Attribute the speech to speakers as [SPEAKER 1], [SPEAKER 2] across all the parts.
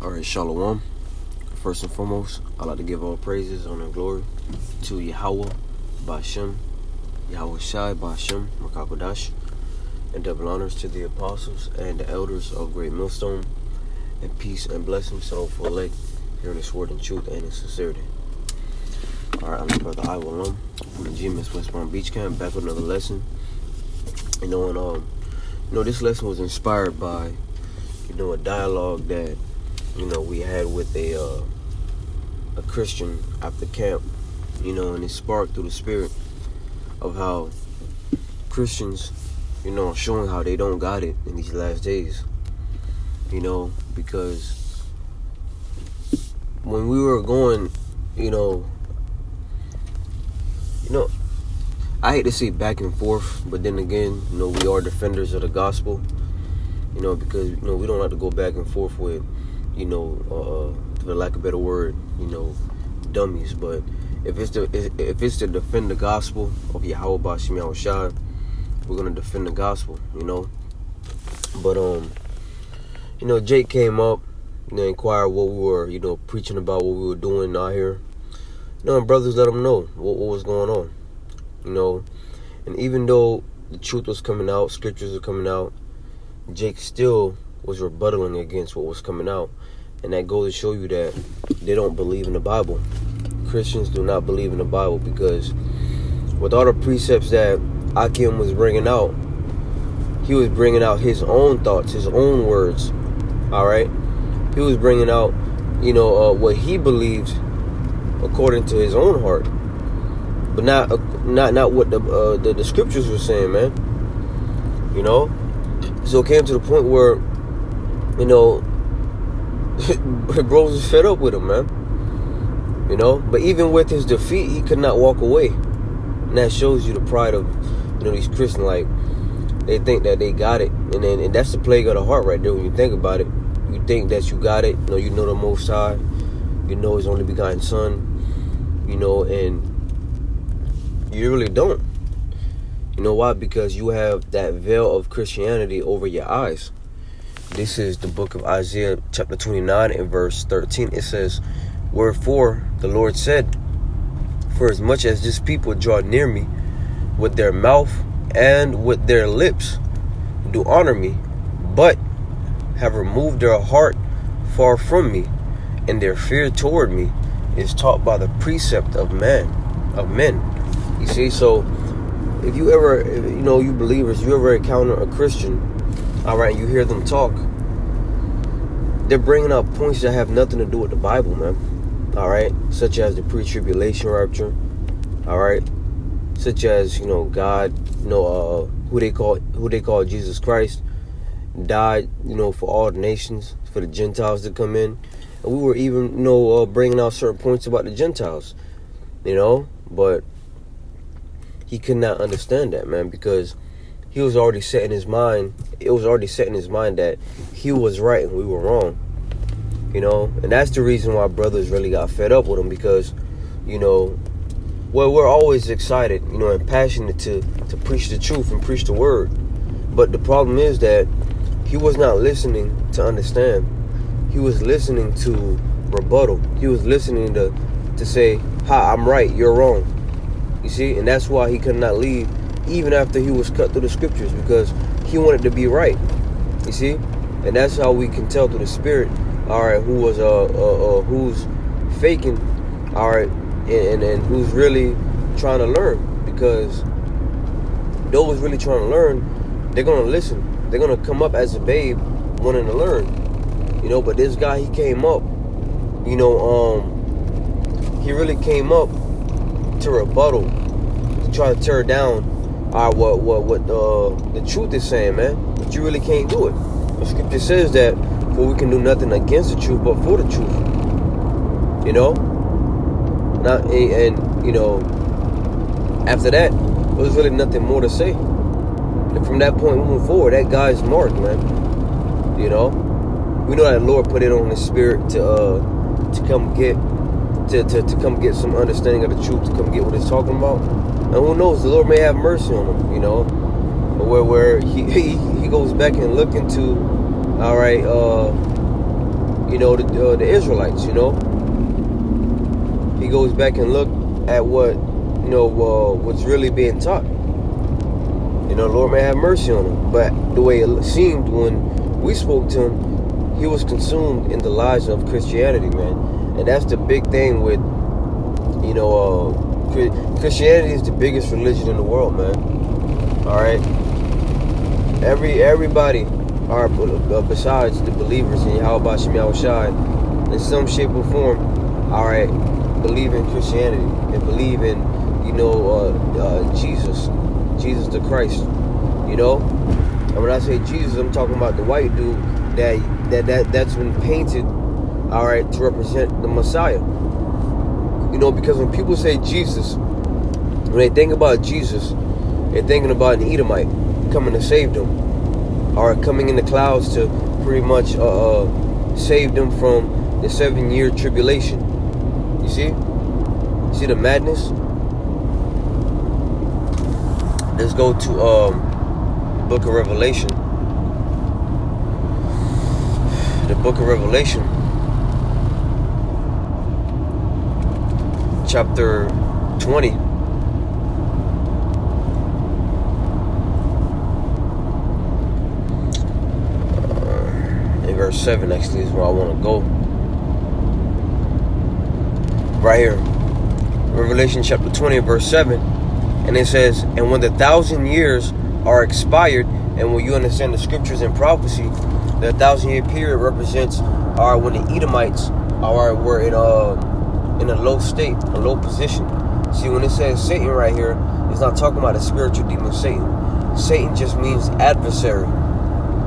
[SPEAKER 1] Alright, Shalom. First and foremost, I'd like to give all praises, honor, and glory to Yahweh, Ba'ashem, Yahweh Shai, Ba'ashem, Makakodash, and double honors to the apostles and the elders of Great Millstone, and peace and blessings to all for elect, hearing this word in truth and in sincerity. Alright, I'm your brother Iwalum from the GMS West Palm Beach Camp, back with another lesson. This lesson was inspired by, a dialogue that, we had with a Christian after camp, and it sparked through the spirit of how Christians, are showing how they don't got it in these last days, because when we were going, I hate to say back and forth, but then again, we are defenders of the gospel, because, we don't have to go back and forth with, for lack of a better word, dummies. But if it's to defend the gospel of Yahweh Ba'ashem Yahweh Shai, we're gonna defend the gospel, But Jake came up, inquired what we were, preaching about, what we were doing out here. And brothers let him know what was going on, And even though the truth was coming out, scriptures were coming out, Jake still was rebuttaling against what was coming out. And that goes to show you that they don't believe in the Bible. Christians do not believe in the Bible, because with all the precepts that Akim was bringing out, he was bringing out his own thoughts, his own words. All right, he was bringing out, what he believed according to his own heart, but not what the scriptures were saying, man. So it came to the point where, bros was fed up with him, man. But even with his defeat, he could not walk away. And that shows you the pride of, these Christians. Like, they think that they got it. And that's the plague of the heart right there when you think about it. You think that you got it. You know the Most High. His only begotten Son. And you really don't. You know why? Because you have that veil of Christianity over your eyes. This is the book of Isaiah, chapter 29, and verse 13. It says, "Wherefore the Lord said, for as much as this people draw near me with their mouth and with their lips do honor me, but have removed their heart far from me, and their fear toward me is taught by the precept of men." You see, so if you ever, you believers, you ever encounter a Christian, all right, you hear them talk, they're bringing up points that have nothing to do with the Bible, man. All right, such as the pre-tribulation rapture, all right, such as God, who they call Jesus Christ, died, for all the nations, for the Gentiles to come in, and we were even, bringing out certain points about the Gentiles, but he could not understand that, man, because he was already set in his mind. It was already set in his mind that he was right and we were wrong, and that's the reason why brothers really got fed up with him, because, we're always excited, and passionate to preach the truth and preach the word. But the problem is that he was not listening to understand. He was listening to rebuttal. He was listening to say, "Ha, I'm right, you're wrong." You see, and that's why he could not leave even after he was cut through the scriptures, because he wanted to be right. You see, and that's how we can tell through the spirit, all right, who's faking, all right, and who's really trying to learn. Because those really trying to learn, they're gonna listen. They're gonna come up as a babe, wanting to learn. But this guy, he came up, he really came up to rebuttal, to try to tear down what the truth is saying, man. But you really can't do it. The scripture says that, for we can do nothing against the truth, but for the truth. After that, there was really nothing more to say. And from that point moving forward, that guy's marked, man. We know that the Lord put it on his spirit to come get some understanding of the truth, to come get what it's talking about. And who knows, the Lord may have mercy on him, where he goes back and look into, all right, the Israelites. He goes back and look at what's really being taught. Lord may have mercy on him. But the way it seemed when we spoke to him, he was consumed in the lies of Christianity, man. And that's the big thing with, Christianity is the biggest religion in the world, man. All right. Everybody are besides the believers in Yahweh Hashem Yahushai in some shape or form, all right, believe in Christianity and believe in Jesus the Christ. And when I say Jesus, I'm talking about the white dude that's been painted, all right, to represent the Messiah. Because when people say Jesus, when they think about Jesus, they're thinking about an Edomite coming to save them, or coming in the clouds to pretty much save them from the 7-year tribulation. You see the madness? Let's go to book of Revelation. The book of Revelation, chapter 20. In verse 7 actually is where I want to go. Right here. Revelation chapter 20 verse 7. And it says, and when the 1,000 years are expired, and when you understand the scriptures and prophecy, the 1,000-year period represents when the Edomites were in a low state, a low position. See, when it says Satan right here, it's not talking about a spiritual demon Satan. Satan just means adversary.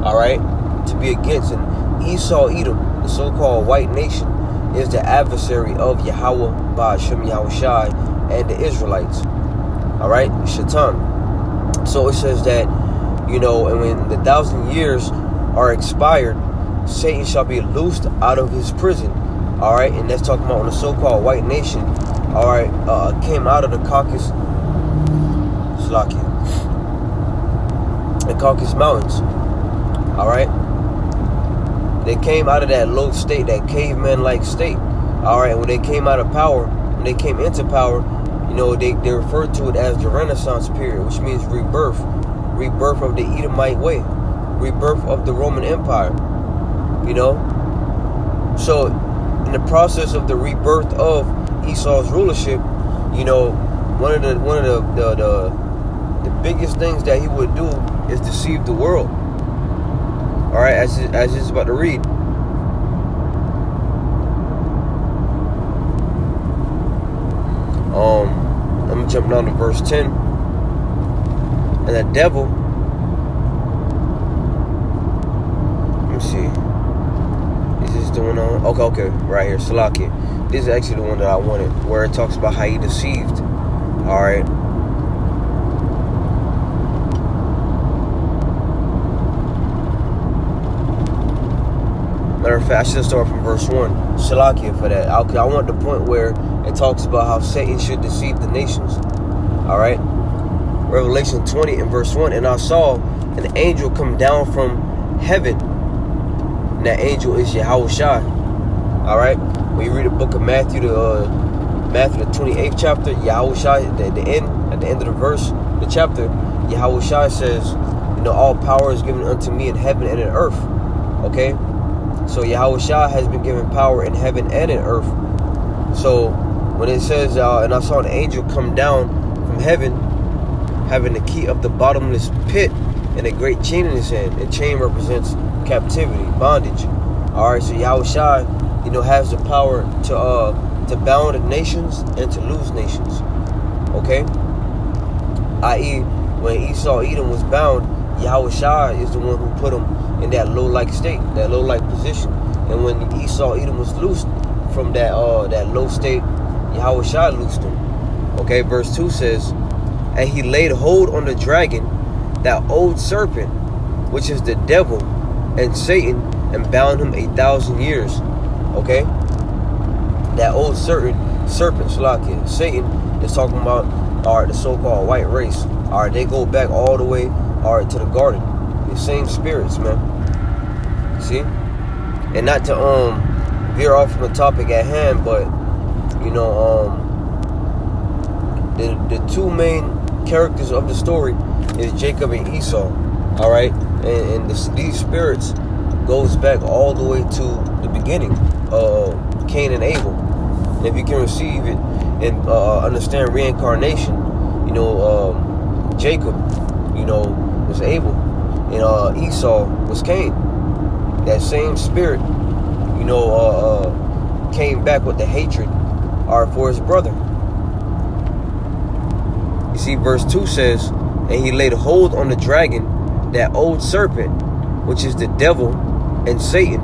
[SPEAKER 1] Alright? To be against. And Esau, Edom, the so-called white nation, is the adversary of Yahweh Ba'ashem Yahushai and the Israelites. Alright? Shaitan. So it says that, and when the 1,000 years are expired, Satan shall be loosed out of his prison. Alright? And that's talking about when the so-called white nation, alright, came out of the Caucasus Mountains. Alright? They came out of that low state, that caveman-like state. Alright? When they came out of power, when they came into power, they referred to it as the Renaissance period, which means rebirth. Rebirth of the Edomite way. Rebirth of the Roman Empire. So, in the process of the rebirth of Esau's rulership, one of the biggest things that he would do is deceive the world. All right, as it's about to read. I'm gonna jump down to verse 10. And the devil, let me see. Is this the one on? Okay, right here, Salakia. This is actually the one that I wanted, where it talks about how he deceived. All right. Matter of fact, I should start from verse 1. Salakia for that. I want the point where it talks about how Satan should deceive the nations. All right. Revelation 20 and verse 1. And I saw an angel come down from heaven. And that angel is Yahushai. All right. When you read the book of Matthew, the 28th chapter, Yahushai, at the end of the verse, the chapter, Yahushai says, all power is given unto me in heaven and in earth. Okay. So Yahushua has been given power in heaven and in earth. So when it says, and I saw an angel come down from heaven, having the key of the bottomless pit and a great chain in his hand. The chain represents captivity, bondage. All right, so Yahushua, has the power to bound the nations and to lose nations. Okay, i.e., when Esau, Edom was bound, Yahushua is the one who put him in that low-like state, that low-like position. And when Esau, Edom was loosed from that low state, Yahushua loosed him. Okay, verse 2 says, and he laid hold on the dragon, that old serpent, which is the devil and Satan, and bound him 1,000 years. Okay, that old serpent, Salakia, Satan is talking about the so-called white race. They go back all the way to the garden. The same spirits, man. See? And not to veer off from the topic at hand, but you know, the two main characters of the story is Jacob and Esau. All right, and these spirits goes back all the way to the beginning of Cain and Abel. And if you can receive it and understand reincarnation, you know, Jacob, you know, was Abel, and Esau was Cain. That same spirit, you know, came back with the hatred for his brother. You see, verse 2 says, and he laid hold on the dragon, that old serpent, which is the devil and Satan,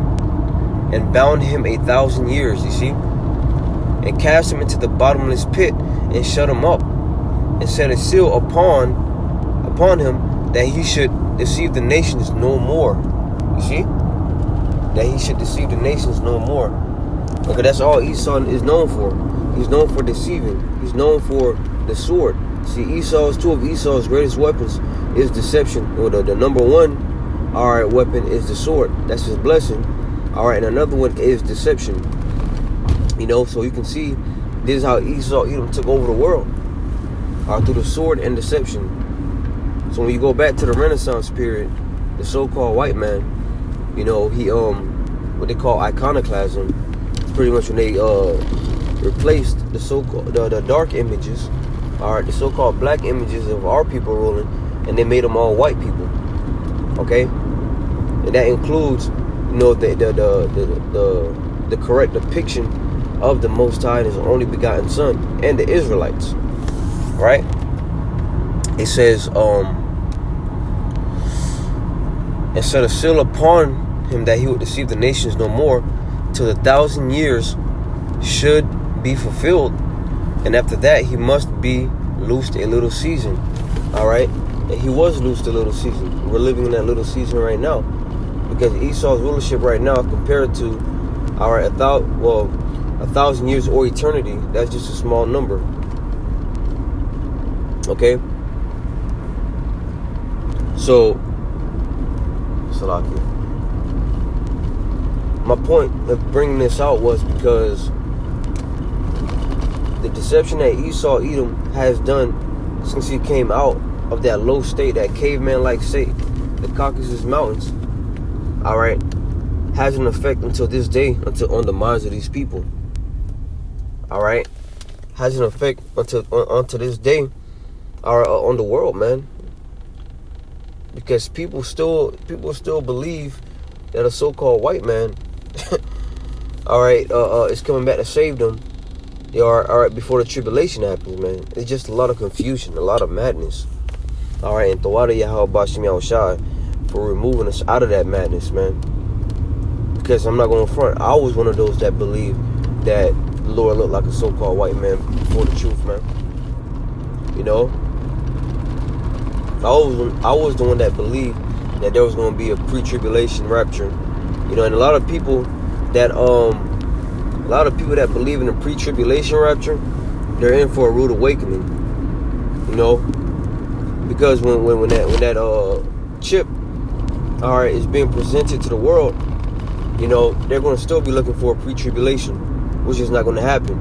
[SPEAKER 1] and bound him 1,000 years, you see, and cast him into the bottomless pit, and shut him up, and set a seal upon him, that he should deceive the nations no more. You see? That he should deceive the nations no more. Okay, that's all Esau is known for. He's known for deceiving. He's known for the sword. See, two of Esau's greatest weapons is deception. Well, the number one, all right, weapon is the sword. That's his blessing. All right, and another one is deception. You know, so you can see this is how Edom took over the world, through the sword and deception. So when you go back to the Renaissance period, the so-called white man, you know, he what they call iconoclasm, pretty much when they replaced the so-called the dark images, all right, the so-called black images of our people ruling, and they made them all white people. Okay, and that includes, you know, the correct depiction of the Most High and His only begotten Son and the Israelites. Right? It says, and set a seal upon him that he would deceive the nations no more, till the 1,000 years should be fulfilled, and after that he must be loosed a little season. All right, and he was loosed a little season. We're living in that little season right now, because Esau's rulership right now, compared to our 1,000 years or eternity, that's just a small number. Okay, so Salaki, my point of bringing this out was because the deception that Edom has done since he came out of that low state, that caveman-like state, the Caucasus Mountains, all right, has an effect until this day, on the minds of these people. All right, has an effect until this day, on the world, man. Because people still believe that a so-called white man, all right, is coming back to save them. They are, all right, before the tribulation happens, man. It's just a lot of confusion, a lot of madness. All right, and Tawada Yahweh Bashim Yahushai for removing us out of that madness, man. Because I'm not going to front, I was one of those that believed that the Lord looked like a so-called white man before the truth, man. You know, I was the one that believed that there was going to be a pre-tribulation rapture. You know, and a lot of people that believe in the pre-tribulation rapture, they're in for a rude awakening. You know, because when that chip, all right, is being presented to the world, you know, they're going to still be looking for a pre-tribulation, which is not going to happen.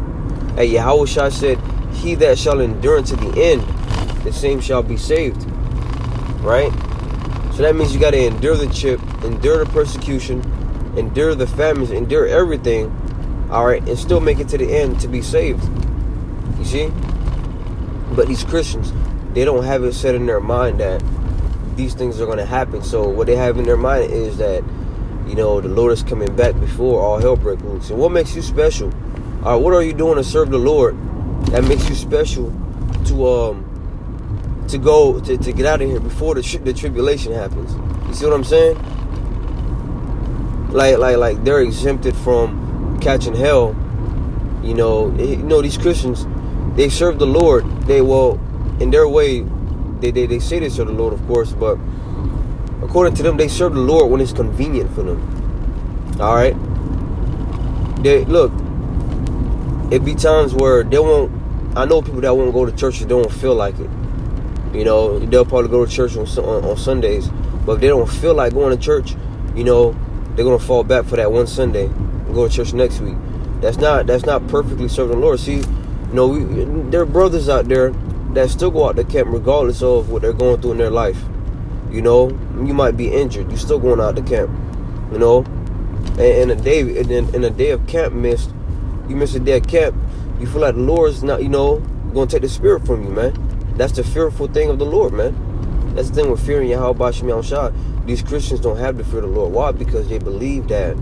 [SPEAKER 1] Hey, Yahweh Shai said, "He that shall endure unto the end, the same shall be saved." Right? So that means you got to endure the chip, endure the persecution, endure the famines, endure everything, all right, and still make it to the end to be saved. You see? But these Christians, they don't have it set in their mind that these things are going to happen. So what they have in their mind is that, you know, the Lord is coming back before all hell breaks loose. And what makes you special? All right, what are you doing to serve the Lord that makes you special to get out of here before the tribulation happens? You see what I'm saying? Like they're exempted from catching hell. You know, these Christians, they serve the Lord. In their way, they say they serve the Lord, of course, but according to them, they serve the Lord when it's convenient for them. All right. It be times where they won't. I know people that won't go to church if they don't feel like it. You know, they'll probably go to church on Sundays, but if they don't feel like going to church, you know, they're gonna fall back for that one Sunday go to church next week. That's not perfectly serving the Lord. See, there are brothers out there that still go out to camp regardless of what they're going through in their life. You might be injured. You're still going out to camp. And in a day of camp you miss a day of camp, you feel like the Lord's not, going to take the spirit from you, man. That's the fearful thing of the Lord, man. That's the thing with fearing Yahweh Shem Shah. These Christians don't have the fear of the Lord. Why? Because they believe that,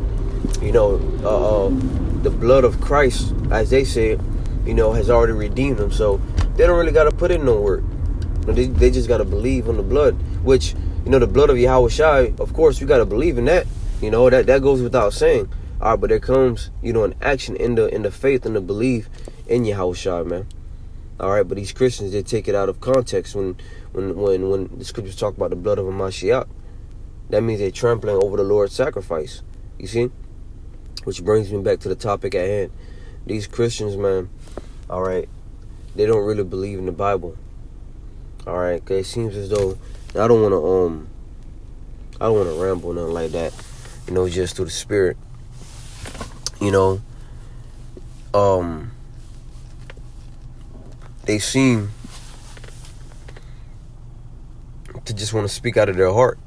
[SPEAKER 1] the blood of Christ, as they say, has already redeemed them. So they don't really got to put in no work. They just got to believe on the blood, which, the blood of Yahweh Shai, of course, we got to believe in that. That goes without saying. All right, but there comes, an action in the faith and the belief in Yahweh Shai, man. All right, but these Christians, they take it out of context when the scriptures talk about the blood of a Mashiach. That means they're trampling over the Lord's sacrifice. You see? Which brings me back to the topic at hand. These Christians, man, all right, they don't really believe in the Bible. All right, because it seems as though, I don't want to ramble, nothing like that, just through the spirit. They seem to just want to speak out of their heart.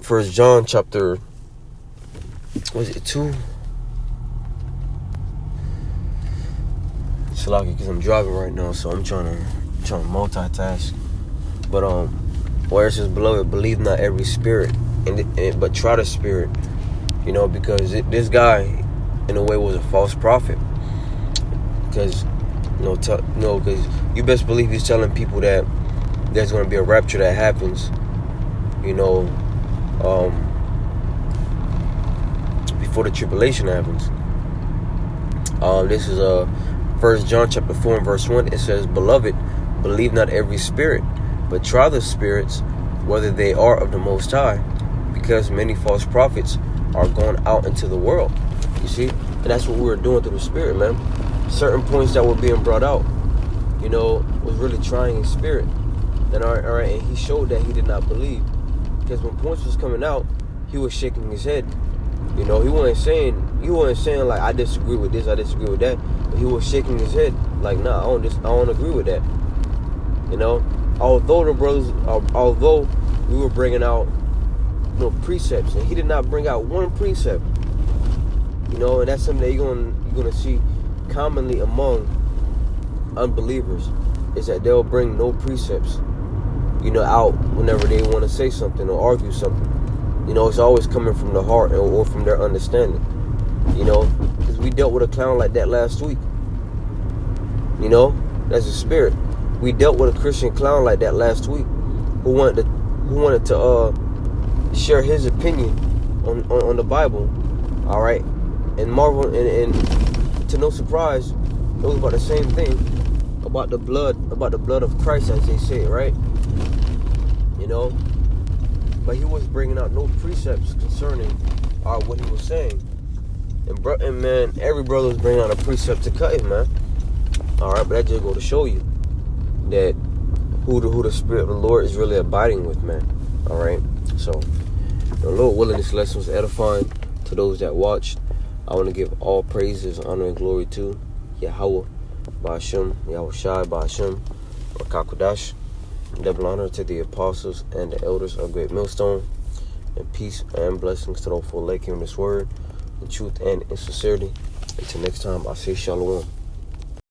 [SPEAKER 1] 1 John chapter, was it 2? It's lucky because I'm driving right now, so I'm trying to multitask. But where it says, beloved, believe not every spirit, but try the spirit. Because this guy, in a way, was a false prophet. Because because you best believe he's telling people that there's going to be a rapture that happens, before the tribulation happens. This is 1 John chapter 4 and verse 1. It says, beloved, believe not every spirit, but try the spirits, whether they are of the Most High, because many false prophets are going out into the world. You see? And that's what we were doing through the spirit, man. Certain points that were being brought out, was really trying his spirit. And all right, and he showed that he did not believe. Because when points was coming out, he was shaking his head. He wasn't saying like, I disagree with this, I disagree with that. But he was shaking his head like, nah, I don't agree with that. Although we were bringing out precepts, and he did not bring out one precept. And that's something that you're gonna see commonly among unbelievers, is that they'll bring no precepts, out whenever they want to say something or argue something. It's always coming from the heart or from their understanding. Because we dealt with a clown like that last week. That's the spirit. We dealt with a Christian clown like that last week, who wanted to share his opinion on the Bible. All right, and marvel and to no surprise, it was about the same thing, about the blood of Christ, as they say, right? But he was bringing out no precepts concerning what he was saying. And man, every brother was bringing out a precept to cut him, man. All right, but that just go to show you that who the Spirit of the Lord is really abiding with, man. All right, so the Lord willing, this lesson was edifying to those that watched. I want to give all praises, honor, and glory to Yahweh, Ba'ashem, Yahweh Shai, Ba'ashem, Rakakwadash. Double honor to the apostles and the elders of Great Millstone, and peace and blessings to those who are hearing this word in truth and in sincerity. Until next time, I say shalom.